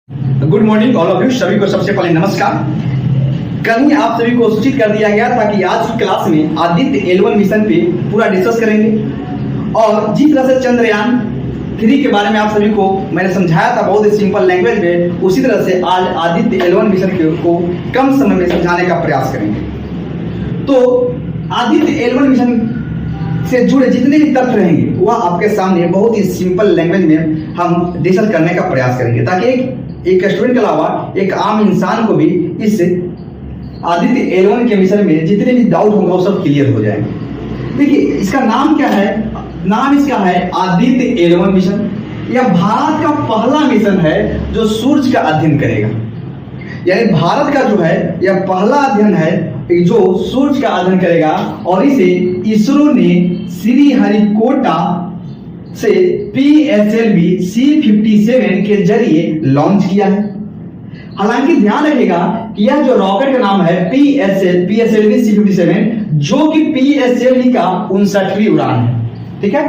Good morning all of you, सभी को सबसे पहले नमस्कार। कल ही आप सभी को सूचित कर दिया गया था कि आज की क्लास में आदित्य L1 मिशन पे पूरा डिस्कस करेंगे और जिस तरह से चंद्रयान 3 के बारे में आप सभी को मैंने समझाया था बहुत ही सिंपल लैंग्वेज में, उसी तरह से आज आदित्य L1 मिशन को कम समय में समझाने का प्रयास करेंगे। तो आदित्य L1 मिशन से जुड़े जितने भी तथ्य रहेंगे वह आपके सामने बहुत ही सिंपल लैंग्वेज में हम डिस्कस करने का प्रयास करेंगे, ताकि एक स्टूडेंट के अलावा एक आम इंसान को भी इस आदित्य L1 के मिशन में जितने भी डाउट होंगे वो सब क्लियर हो जाएंगे। देखिए, इसका नाम क्या है? नाम इसका है आदित्य L1 मिशन। यह भारत का पहला मिशन है जो सूरज का अध्ययन करेगा। यानी भारत का जो है यह पहला अध्ययन है जो सूरज का अध्ययन करेगा, और इसे इसरो ने श्रीहरिकोटा से PSLV C57 के जरिए लॉन्च किया है। हालांकि ध्यान रखिएगा कि यह जो रॉकेट का नाम है PSLV C57, जो कि PSLV का 59वीं उड़ान है। ठीक है,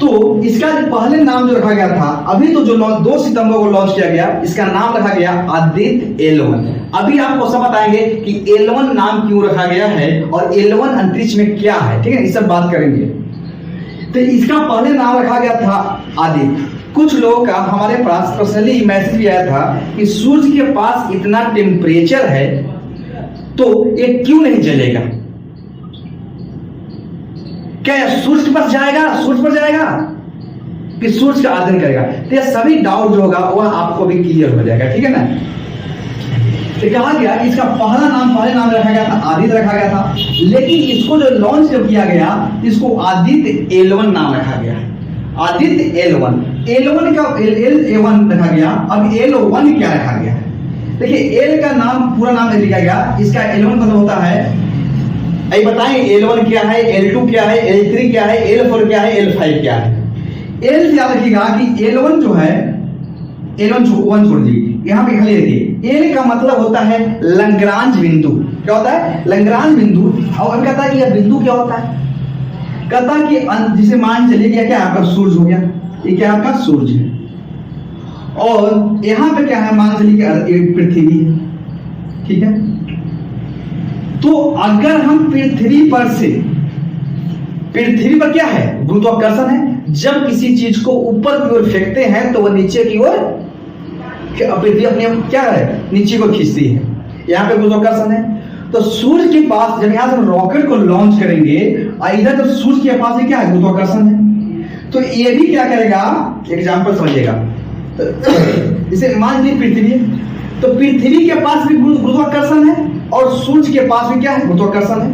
तो इसका जो पहले नाम जो रखा गया था, अभी तो जो 2 सितंबर को लॉन्च किया गया, इसका नाम रखा गया आदित्य L1। अभी आपको सब बताएंगे कि L1 नाम क्यों रखा गया है और L1 अंतरिक्ष में क्या है। ठीक है, इस सब बात करेंगे। तो इसका पहले नाम रखा गया था आदित्य। कुछ लोगों का हमारे पास पर्सनली मैसेज भी आया था कि सूरज के पास इतना टेम्परेचर है तो ये क्यों नहीं जलेगा, क्या सूरज के पास जाएगा, सूरज पर जाएगा कि सूरज का अध्ययन करेगा? तो यह सभी डाउट जो होगा वह आपको भी क्लियर हो जाएगा। ठीक है ना। तो कहा गया इसका पहले नाम रखा गया था आदित्य रखा गया था, लेकिन इसको जो लॉन्च जब किया गया इसको आदित्य L1 नाम रखा गया। आदित्य L1 का L1 रखा गया। अब L1 क्या रखा गया? देखिए, L का नाम पूरा नाम लिखा गया, इसका L1 मतलब होता है, अभी बताएंगे L1 क्या है, L2 क्या है, L3 क्या है, L4 क्या है, L5 क्या है। L से याद रखिएगा कि L1 जो है, L1 छोड़ दीजिए, यहाँ पे खाली रखिए। L का मतलब होता है लैग्रांज बिंदु। क्या होता है? लैग्रांज बिंदु। और कहता है कि यह बिंदु क्या होता है? कहता है कि जिसे मान चलिए कि क्या आपका सूरज हो गया, ये क्या आपका सूरज है, और यहाँ पे क्या है, मान चलिए कि पृथ्वी है। ठीक है, तो अगर हम पृथ्वी पर क्या है, गुरुत्वाकर्षण है। जब किसी चीज को ऊपर की ओर फेंकते हैं तो वह नीचे की ओर, पृथ्वी अपने क्या है, नीचे को खींचती है। यहाँ पे गुरुत्वाकर्षण है। तो सूर्य के पास जब यहाँ से हम रॉकेट को लॉन्च करेंगे, इधर जब सूर्य के पास भी क्या है, गुरुत्वाकर्षण है, तो ये भी क्या करेगा, एग्जाम्पल समझिएगा। इसे मान लीजिए पृथ्वी है, तो पृथ्वी के पास भी गुरुत्वाकर्षण है और सूर्य के पास भी क्या है, गुरुत्वाकर्षण है।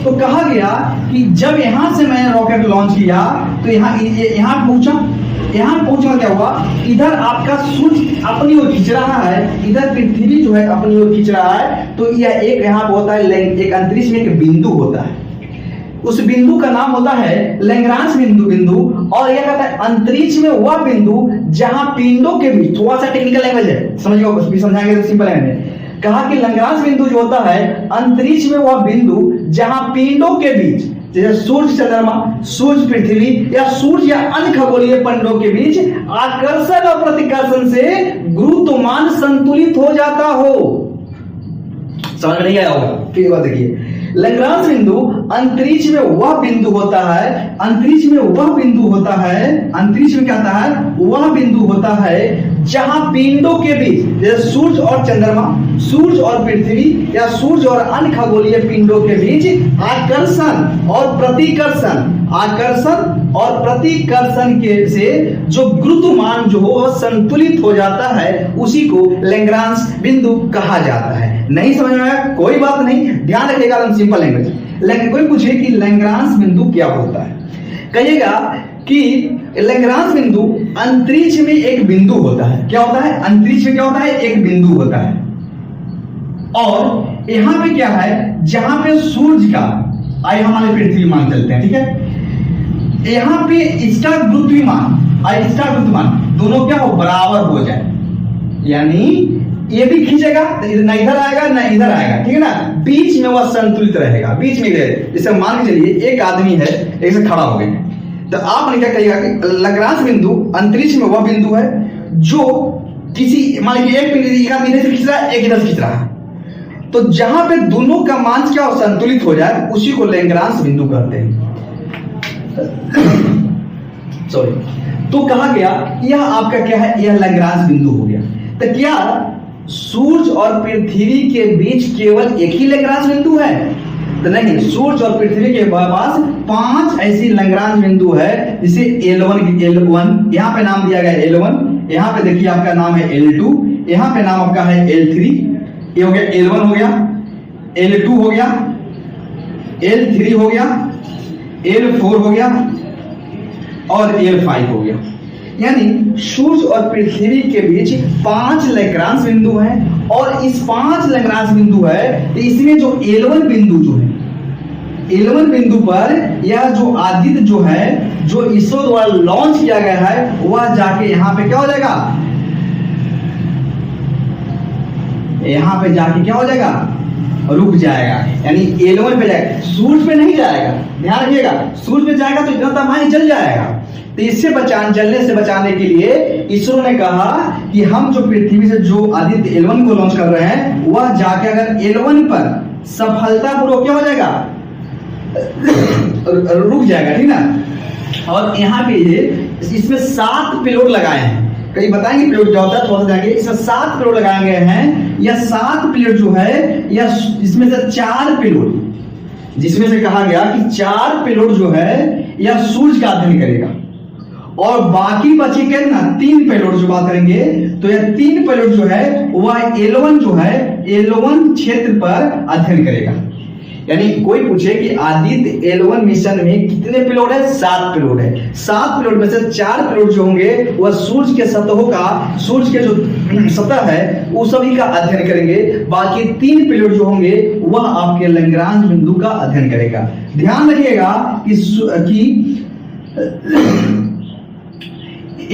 तो कहा गया कि जब यहां से मैंने रॉकेट लॉन्च किया तो यहाँ पहुंचना क्या हुआ, इधर आपका सूर्य अपनी ओर खींच रहा है, इधर पृथ्वी जो है अपनी ओर खींच रहा है। तो यह एक यहाँ पे होता है, एक अंतरिक्ष में एक बिंदु होता है, उस बिंदु का नाम होता है लैग्रांज बिंदु। और यह कहता है अंतरिक्ष में वह बिंदु जहां पिंडों के बीच, थोड़ा सा टेक्निकल लैंग्वेज है, समझिए, समझाएंगे तो सिंपल लैंग्वेज में। कहा कि लैग्रांज बिंदु जो होता है अंतरिक्ष में वह बिंदु जहां पिंडों के बीच, जैसे सूर्य चंद्रमा, सूर्य पृथ्वी या सूर्य या अन्य खगोलीय पिंडों के बीच आकर्षण और प्रतिकर्षण से गुरुत्वमान संतुलित हो जाता हो। समझ में नहीं आया होगा? ठीक बात देखिए, लैग्रांज बिंदु अंतरिक्ष में वह बिंदु होता है, अंतरिक्ष में क्या आता है, वह बिंदु होता है जहां पिंडों के बीच, जैसे सूर्य और चंद्रमा, सूर्य और पृथ्वी या सूर्य और अन्य खगोलीय पिंडों के बीच आकर्षण और प्रतिकर्षण के से जो गुरुत्वमान जो हो संतुलित हो जाता है, उसी को लैग्रांज बिंदु कहा जाता है। नहीं समझ में आया? कोई बात नहीं, ध्यान रखिएगा, हम सिंपल लैंग्वेज। कोई पूछे कि लैग्रांज बिंदु क्या होता है, कहिएगा कि लैग्रांज बिंदु अंतरिक्ष में एक बिंदु होता है। क्या होता है? अंतरिक्ष में क्या होता है, एक बिंदु होता है। और यहां पे क्या है, जहां पे सूरज का, आइए हमारे पृथ्वी मान चलते हैं। ठीक है, यहां पे इसका गुरुत्वमान दोनों क्या हो, बराबर हो जाए। यानी ये भी खींचेगा, ना इधर आएगा ना इधर आएगा। ठीक है ना, बीच में वह संतुलित रहेगा, बीच में। जैसे मान के चलिए एक आदमी है, एक से खड़ा हो गए, तो आपने क्या कहिएगा कि लैग्रांज बिंदु अंतरिक्ष में वह बिंदु है जो किसी मान लीजिए एक पिंड एक आदमी इधर से खींच रहा है, एक इधर से खींच रहा है, तो जहां पे दोनों का मान क्या हो संतुलित हो जाए उसी को लैग्रांज बिंदु कहते हैं। सॉरी, तो कहा गया यह आपका क्या है, यह लैग्रांज बिंदु हो गया। तो क्या सूर्य और पृथ्वी के बीच केवल एक ही लैग्रांज बिंदु है? तो नहीं, सूर्य और पृथ्वी के पास 5 ऐसी लैग्रांज बिंदु है, जिसे L1 यहाँ पे नाम दिया गया L1, यहाँ पे देखिए आपका नाम है L2, यहाँ पे नाम आपका है L3, ये हो गया L1 हो गया, L2 हो गया, L3 हो गया, L4 हो गया और L5 हो गया। यानी सूर्य और पृथ्वी के बीच 5 लैग्रांज बिंदु हैं, और इस 5 लैग्रांज बिंदु है, तो इसमें जो L1 बिंदु जो है, L1 बिंदु पर यह जो आदित्य जो है, जो इसरो द्वारा लॉन्च किया गया है, वह जाके यहां पे क्या हो जाएगा, यहां पे जाके क्या हो जाएगा, रुक जाएगा। यानी L1 पे जाएगा, सूर्य पे नहीं जाएगा, ध्यान रखिएगा, सूर्य पे जाएगा तो इतना तापमान जल जाएगा। तो इससे जलने से बचाने के लिए इसरो ने कहा कि हम जो पृथ्वी से जो आदित्य L1 को लॉन्च कर रहे हैं, वह जाके अगर L1 पर सफलतापूर्वक क्या हो जाएगा, रुक जाएगा, ठीक ना। और यहाँ पे इसमें 7 पेलोड लगाए हैं, कई बताएंगे पेलोड क्या होता है, थोड़ा सा जाएंगे। इसमें 7 पेलोड लगाए गए हैं। यह 7 पेलोड जो है, यह इसमें से 4 पेलोड, जिसमें से कहा गया कि 4 पेलोड जो है यह सूर्य का अध्ययन करेगा, और बाकी बचे कितना 3 पेलोड जो बात करेंगे, तो यह 3 पेलोड जो है वह L1 जो है, L1 क्षेत्र पर अध्ययन करेगा। यानी कोई पूछे कि आदित्य L1 मिशन में कितने पेलोड है, 7 पेलोड है। 7 पेलोड में से 4 पेलोड जो होंगे वह सूर्य के सतहों का, सूर्य के जो सतह है उस सभी का अध्ययन करेंगे। बाकी 3 पेलोड जो होंगे वह आपके लैग्रांज बिंदु का अध्ययन करेगा। ध्यान रखिएगा कि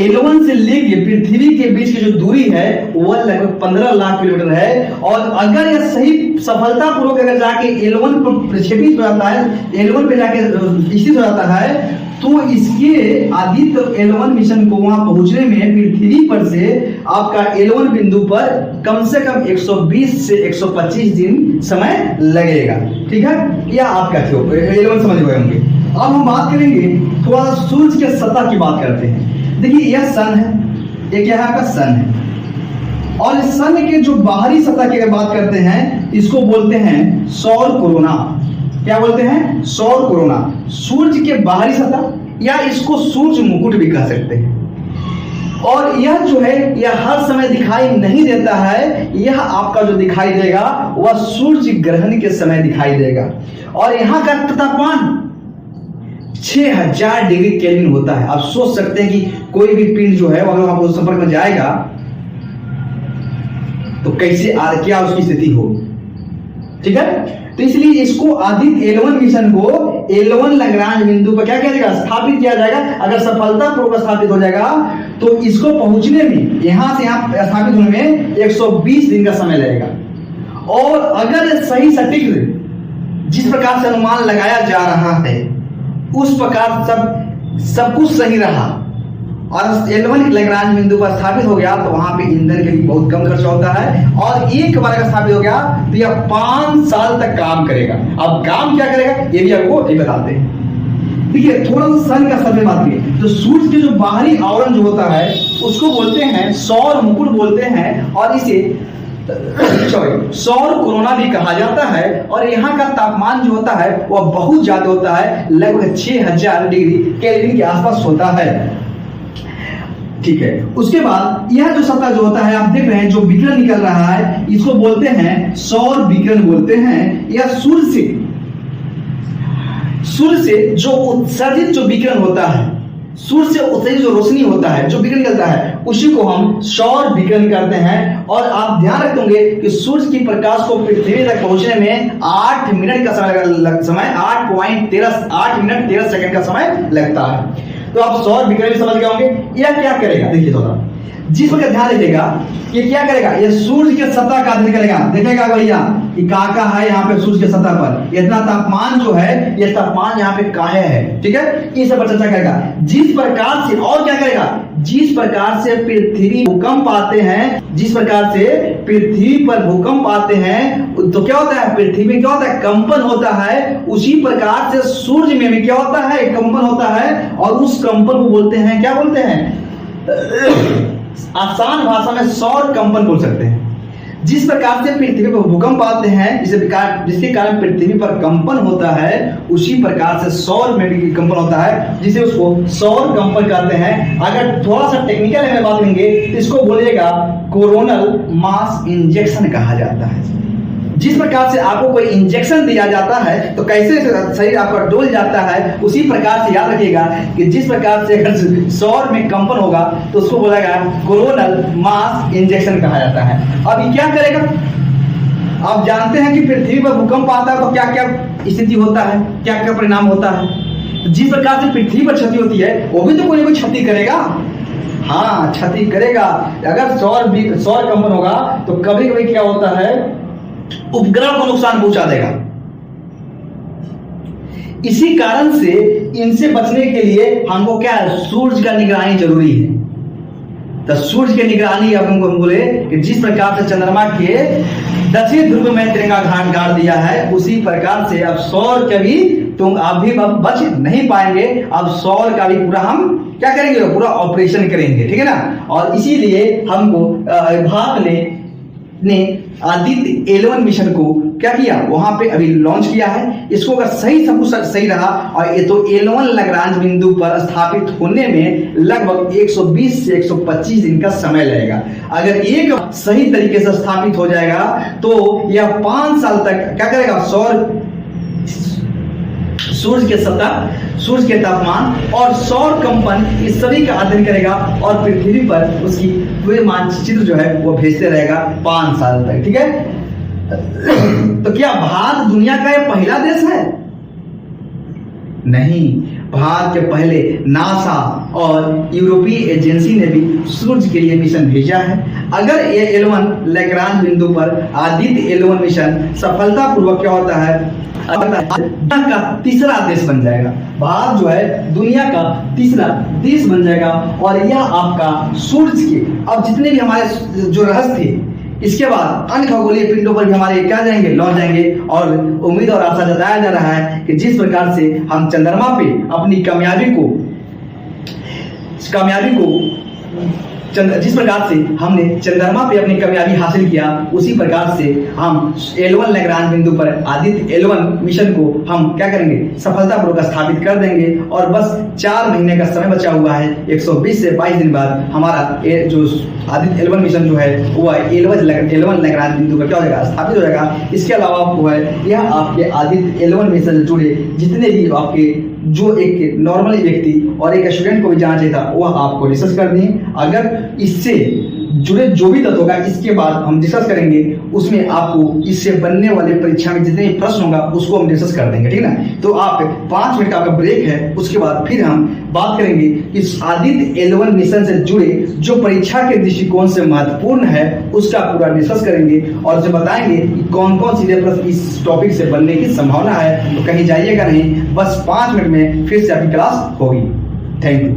L1 से लेके पृथ्वी के बीच की जो दूरी है वह लगभग 15 लाख किलोमीटर है, और अगर यह सही सफलतापूर्वक अगर जाके L1 पर प्रक्षेपित हो जाता है, L1 पे जाके स्थित हो जाता है, तो इसके आदित्य L1 मिशन को वहां पहुंचने में पृथ्वी पर से आपका L1 बिंदु पर कम से कम 120 से 125 दिन समय लगेगा। ठीक है, यह आपका L1 समझ गए होंगे। अब हम बात करेंगे थोड़ा सूर्य के सतह की बात करते हैं। देखिए यह सन है, एक यहाँ का सन है, और इस सन के जो बाहरी सतह की अगर बात करते हैं, इसको बोलते हैं सौर कोरोना। क्या बोलते हैं, सौर कोरोना। सूर्य के बाहरी सतह, या इसको सूर्य मुकुट भी कह सकते हैं। और यह जो है यह हर समय दिखाई नहीं देता है, यह आपका जो दिखाई देगा वह सूर्य ग्रहण के समय दिखाई देगा। और यहाँ का तापमान 6000 डिग्री केल्विन होता है। आप सोच सकते हैं कि कोई भी पिंड जो है अगर आप उस संपर्क में जाएगा तो कैसे क्या उसकी स्थिति हो। ठीक है, तो इसलिए इसको आदित्य L1 मिशन को L1 लैग्रांज बिंदु पर क्या किया जाएगा, स्थापित किया जाएगा। अगर सफलतापूर्वक स्थापित हो जाएगा तो इसको पहुंचने में, यहां से यहां स्थापित होने में 120 दिन का समय लगेगा। और अगर सही सटीक जिस प्रकार से अनुमान लगाया जा रहा है उस प्रकार सब कुछ सही रहा और L1 लैग्रांज बिंदु पर स्थापित हो गया, तो वहां पे ईंधन के लिए बहुत कम खर्चा होता है, और एक बार अगर स्थापित हो गया तो यह 5 साल तक काम करेगा। अब काम क्या करेगा ये भी आपको ये बताते हैं। देखिए थोड़ा सा सन का समय बात करिए, तो सूर्य के जो बाहरी आवरण जो होता है उसको बोलते हैं सौर मुकुट बोलते हैं, और इसे सौर कोरोना भी कहा जाता है। और यहाँ का तापमान जो होता है वह बहुत ज्यादा होता है, लगभग 6000 डिग्री केल्विन के आसपास होता है। ठीक है, उसके बाद यह जो सतह जो होता है आप देख रहे हैं जो विकिरण निकल रहा है, इसको बोलते हैं सौर विकिरण बोलते हैं। यह सूर्य से जो उत्सर्जित जो विकिरण होता है, सूर्य से उत्सर्जित जो रोशनी होता है, जो विकिरण निकलता है, उसी को हम सौर विकिरण करते हैं। और आप ध्यान रखेंगे कि सूर्य की प्रकाश को पृथ्वी तक पहुंचने में 8 मिनट का समय 8 मिनट 13 सेकंड का समय लगता है। तो आप सौर विकिरण समझ गए होंगे। यह क्या करेगा, देखिए थोड़ा जिस पर ध्यान रखिएगा, ये क्या करेगा, ये सूर्य के सतह का अध्ययन करेगा। देखेगा भैया कि कहाँ है यहाँ पे सूर्य के सतह पर इतना तापमान जो है, ये तापमान यहाँ पे काहे है, ठीक है, इस पर चर्चा करेगा। जिस प्रकार से, और क्या करेगा, जिस प्रकार से पृथ्वी भूकंप आते हैं, जिस प्रकार से पृथ्वी पर भूकंप आते हैं तो क्या होता है, पृथ्वी में क्या होता है, कंपन होता है। उसी प्रकार से सूर्य में भी क्या होता है, कंपन होता है। और उस कंपन को बोलते हैं, क्या बोलते हैं, आसान भाषा में सौर कंपन बोल सकते हैं। जिस प्रकार से पृथ्वी पर भूकंप आते हैं, जिसके कारण पृथ्वी पर कंपन होता है, उसी प्रकार से सौर में भी कंपन होता है, जिसे उसको सौर कंपन कहते हैं। अगर थोड़ा सा टेक्निकल में बात करेंगे तो इसको बोलिएगा कोरोनल मास इंजेक्शन कहा जाता है। जिस प्रकार से आपको कोई इंजेक्शन दिया जाता है तो कैसे शरीर आपका डोल जाता है, उसी प्रकार से याद रखिएगा कि जिस प्रकार से अगर सौर में कंपन होगा तो उसको बोला गया कोरोनल मास इंजेक्शन कहा जाता है। अब ये क्या करेगा, आप जानते हैं कि पृथ्वी पर भूकंप आता है तो क्या क्या स्थिति होता है, क्या क्या परिणाम होता है। जिस प्रकार से पृथ्वी पर क्षति होती है, वो भी तो कोई ना कोई क्षति करेगा, हाँ क्षति करेगा। अगर सौर कंपन होगा तो कभी कभी क्या होता है, उपग्रह को नुकसान पहुंचा देगा। इसी कारण से इनसे बचने के लिए हमको क्या है, सूर्य का निगरानी जरूरी है। तो सूर्य की निगरानी अब हमको बोले कि जिस प्रकार से चंद्रमा के दक्षिण ध्रुव में तिरंगा गाड़ दिया है, उसी प्रकार से अब सौर का भी तुम आप भी बच नहीं पाएंगे। अब सौर का भी पूरा हम क्या करेंगे, पूरा ऑपरेशन करेंगे, ठीक है ना। और इसीलिए हमको भारत ने आदित्य 11 मिशन को क्या किया, वहां पे अभी लॉन्च किया है। इसको अगर सब कुछ सही रहा और ये तो 11 लैग्रांज बिंदु पर स्थापित होने में लगभग 120 से 125 दिन का समय लगेगा। अगर एक सही तरीके से स्थापित हो जाएगा तो यह 5 साल तक क्या करेगा, सूर्य के सतह, सूर्य के तापमान और सौर कंपन इस सभी का अध्ययन करेगा और पृथ्वी पर उसकी पूरे मानचित्र जो है वो भेजते रहेगा 5 साल तक, ठीक है। तो क्या भारत दुनिया का ये पहला देश है? नहीं, भारत के पहले नासा और यूरोपीय एजेंसी ने भी सूर्य के लिए मिशन भेजा है। अगर ये 11 लैग्रांज बिंदु पर आदित्य 11 मिशन सफलतापूर्वक क्या होता है, दुनिया का तीसरा देश बन जाएगा। भारत जो है दुनिया का तीसरा देश बन जाएगा। और यह आपका सूर्य के अब जितने भी हमारे जो रहस्य थे, इसके बाद अन्य खगोलीय पिंडों पर भी हमारे क्या जाएंगे, लौट जाएंगे। और उम्मीद और आशा जताया जा रहा है कि जिस प्रकार से हम चंद्रमा पे अपनी कामयाबी को जिस प्रकार से हमने चंद्रमा पे अपनी कामयाबी हासिल किया, उसी प्रकार से हम 11 लैग्रांज बिंदु पर आदित्य 11 मिशन को हम क्या करेंगे, सफलतापूर्वक स्थापित कर देंगे। और बस 4 महीने का समय बचा हुआ है। 120 से 22 दिन बाद हमारा जो आदित्य 11 मिशन जो है वो 11 लैग्रांज बिंदु पर क्या हो जाएगा, स्थापित हो जाएगा। इसके अलावा वो है यह आपके आदित्य 11 मिशन से जुड़े जितने भी आपके जो एक नॉर्मल व्यक्ति और एक स्टूडेंट को भी जानना चाहिए था, वह आपको डिस्कस कर दें। अगर इससे जुड़े जो भी तथ्य होगा इसके बाद हम डिस्कस करेंगे, उसमें आपको इससे बनने वाले परीक्षा में जितने प्रश्न होगा उसको हम डिस्कस कर देंगे, ठीक है ना। तो आप 5 मिनट का आपका ब्रेक है, उसके बाद फिर हम बात करेंगे इस आदित्य 11 मिशन से जुड़े जो परीक्षा के दृष्टिकोण से महत्वपूर्ण है उसका पूरा डिस्कस करेंगे और जो बताएंगे कि कौन कौन सीधे प्रश्न इस टॉपिक से बनने की संभावना है। तो कहीं जाइएगा नहीं, बस 5 मिनट में फिर से आपकी क्लास होगी। Thank you.